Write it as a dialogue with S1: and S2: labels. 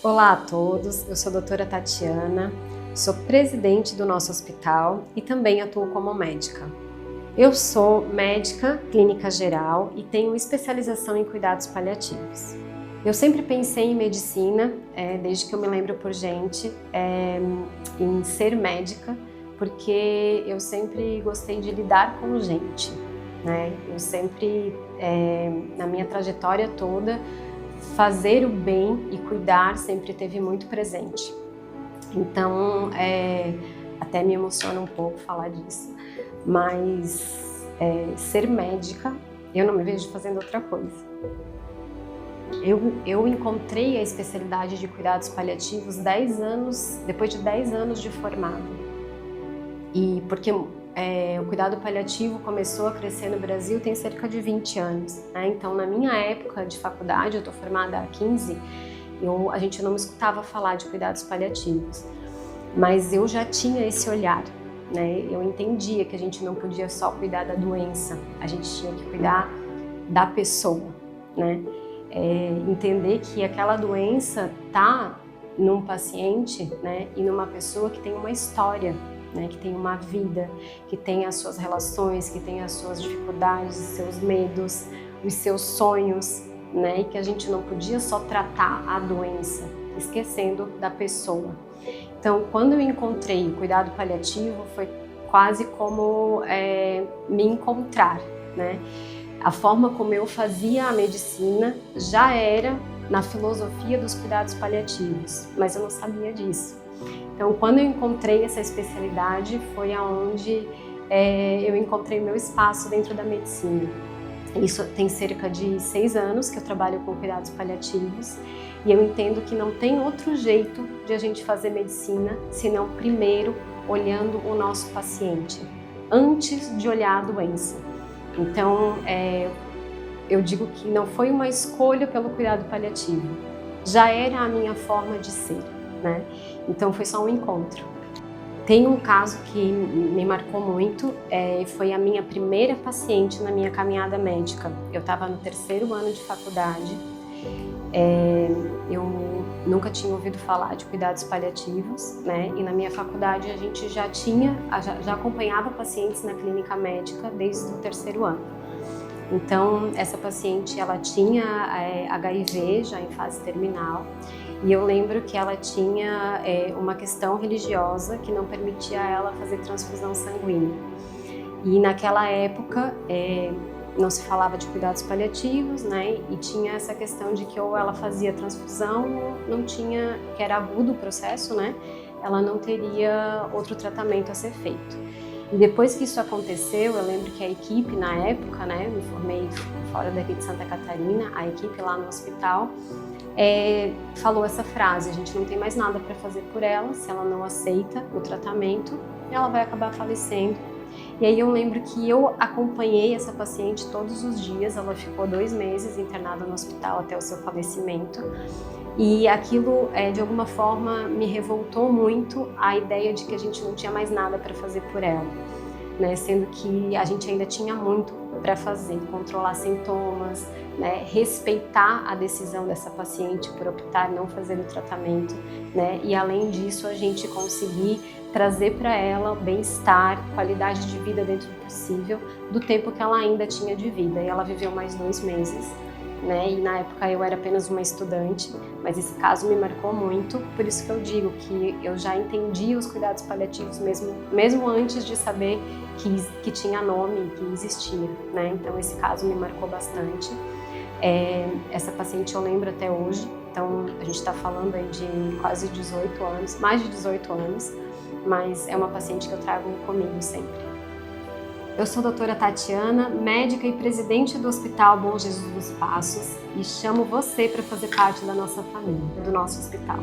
S1: Olá a todos, eu sou a doutora Tatiana, sou presidente do nosso hospital e também atuo como médica. Eu sou médica clínica geral e tenho especialização em cuidados paliativos. Eu sempre pensei em medicina, desde que eu me lembro por gente, em ser médica, porque eu sempre gostei de lidar com gente, né? Eu sempre, na minha trajetória toda, fazer o bem e cuidar sempre teve muito presente. Então, até me emociona um pouco falar disso, mas ser médica, eu não me vejo fazendo outra coisa. Eu encontrei a especialidade de cuidados paliativos depois de 10 anos de formado. E porque o cuidado paliativo começou a crescer no Brasil tem cerca de 20 anos. Né? Então, na minha época de faculdade, eu estou formada há 15, a gente não me escutava falar de cuidados paliativos. Mas eu já tinha esse olhar, né? Eu entendia que a gente não podia só cuidar da doença, a gente tinha que cuidar da pessoa, né? Entender que aquela doença está num paciente, né? E numa pessoa que tem uma história, né, que tem uma vida, que tem as suas relações, que tem as suas dificuldades, os seus medos, os seus sonhos, né, e que a gente não podia só tratar a doença, esquecendo da pessoa. Então, quando eu encontrei o cuidado paliativo, foi quase como me encontrar, né? A forma como eu fazia a medicina já era na filosofia dos cuidados paliativos, mas eu não sabia disso. Então, quando eu encontrei essa especialidade, foi aonde eu encontrei meu espaço dentro da medicina. Isso tem cerca de 6 anos que eu trabalho com cuidados paliativos e eu entendo que não tem outro jeito de a gente fazer medicina senão primeiro olhando o nosso paciente, antes de olhar a doença. Então, eu digo que não foi uma escolha pelo cuidado paliativo, já era a minha forma de ser. Né? Então foi só um encontro. Tem um caso que me marcou muito, foi a minha primeira paciente na minha caminhada médica. Eu estava no 3º ano de faculdade, eu nunca tinha ouvido falar de cuidados paliativos, né? E na minha faculdade a gente já acompanhava pacientes na clínica médica desde o 3º ano. Então essa paciente ela tinha HIV já em fase terminal. E eu lembro que ela tinha uma questão religiosa que não permitia a ela fazer transfusão sanguínea. E naquela época não se falava de cuidados paliativos, né? E tinha essa questão de que ou ela fazia transfusão ou não tinha, que era agudo o processo, né? Ela não teria outro tratamento a ser feito. E depois que isso aconteceu, eu lembro que a equipe na época, né? Me formei fora daqui de Santa Catarina, a equipe lá no hospital, falou essa frase: a gente não tem mais nada para fazer por ela, se ela não aceita o tratamento, ela vai acabar falecendo. E aí eu lembro que eu acompanhei essa paciente todos os dias, ela ficou 2 meses internada no hospital até o seu falecimento, e aquilo de alguma forma me revoltou muito, a ideia de que a gente não tinha mais nada para fazer por ela, né? Sendo que a gente ainda tinha muito para fazer, controlar sintomas, né? Respeitar a decisão dessa paciente por optar não fazer o tratamento, né? E além disso a gente conseguir trazer para ela bem-estar, qualidade de vida dentro do possível, do tempo que ela ainda tinha de vida. E ela viveu mais 2 meses, né? E na época eu era apenas uma estudante, mas esse caso me marcou muito, por isso que eu digo que eu já entendi os cuidados paliativos mesmo antes de saber que tinha nome, que existia, né? Então esse caso me marcou bastante. Essa paciente eu lembro até hoje, então a gente está falando aí de quase 18 anos, mais de 18 anos, mas é uma paciente que eu trago comigo sempre. Eu sou a doutora Tatiana, médica e presidente do Hospital Bom Jesus dos Passos, e chamo você para fazer parte da nossa família, do nosso hospital.